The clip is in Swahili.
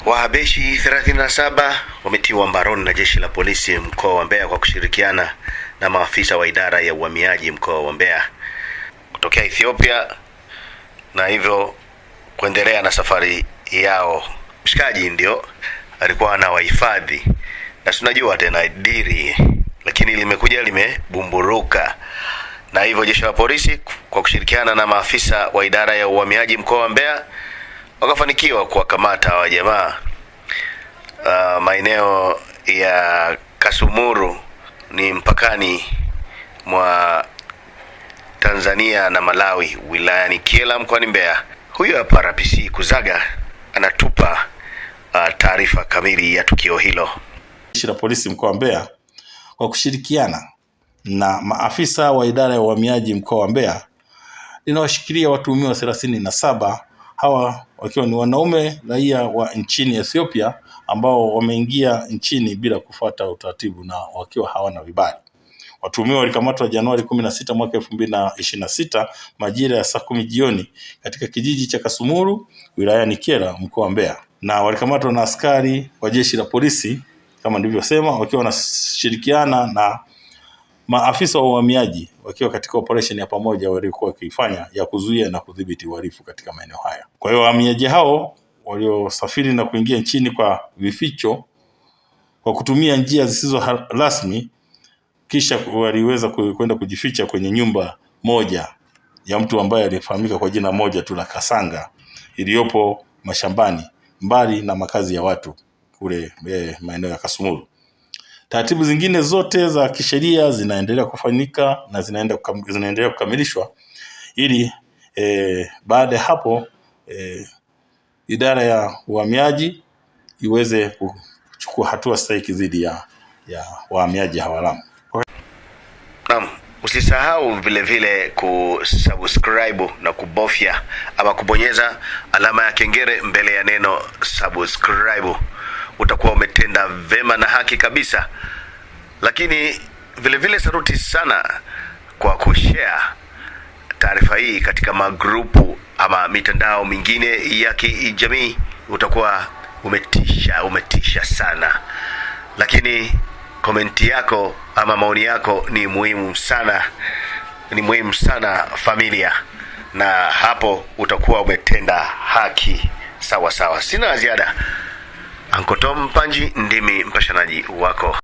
Wahabeshi 37 wametiwa mbaroni na jeshi la polisi mkoa wa Mbeya kwa kushirikiana na maafisa wa idara ya uhamiaji mkoa wa Mbeya kutokea Ethiopia na hivyo kuendelea na safari yao. Mshikaji ndio alikuwa anawahifadhi na tunajua tena diri, lakini limekuja limebumburuka, na hivyo jeshi la polisi kwa kushirikiana na maafisa wa idara ya uhamiaji mkoa wa Mbeya wakafanikiwa kuwakamata wa jamaa maeneo ya Kasumuru, ni mpakani mwa Tanzania na Malawi, wilayani Kyela mkoani Mbeya. Huyu hapa RPC Kuzaga anatupa taarifa kamili ya tukio hilo. Jeshi la polisi mkoa wa Mbeya kwa kushirikiana na maafisa wa idara ya uhamiaji mkoa wa Mbeya linawashikilia watuhumiwa 37, hawa wakiwa ni wanaume raia wa nchini Ethiopia ambao wameingia nchini bila kufuata utaratibu na wakiwa hawana vibali. Watuhumiwa walikamatwa Januari 16 mwaka 2026 majira ya saa 10 jioni katika kijiji cha Kasumuru wilayani Kyela mkoa wa Mbeya, na walikamatwa na askari wa jeshi la polisi kama nilivyosema, wakiwa wanashirikiana na maafisa wa uhamiaji wakiwa katika operation ya pamoja waliokuwa wakifanya ya kuzuia na kudhibiti uhalifu katika maeneo haya. Kwa hiyo wahamiaji hao waliosafiri na kuingia nchini kwa vificho kwa kutumia njia zisizo rasmi, kisha waliweza kwenda kujificha kwenye nyumba moja ya mtu ambaye alifahamika kwa jina moja tu la Kasanga iliyopo mashambani mbali na makazi ya watu kule maeneo ya Kasumuru. Taratibu zingine zote za kisheria zinaendelea kufanyika na zinaendelea kukamilishwa ili baada ya hapo idara ya uhamiaji iweze kuchukua hatua stahiki dhidi ya wahamiaji hawalamu. Naam, usisahau vile kusubscribe na kubofya ama kubonyeza alama ya kengele mbele ya neno subscribe. Utakuwa umetenda vema na haki kabisa. Lakini vile saruti sana kwa kushare taarifa hii katika magrupu ama mitandao mingine ya kijamii. Utakuwa umetisha sana. Lakini komenti yako ama maoni yako ni muhimu sana familia, na hapo utakuwa umetenda haki sawa. Sina ziada. Uncle Tom Panji ndimi mpashanaji wako.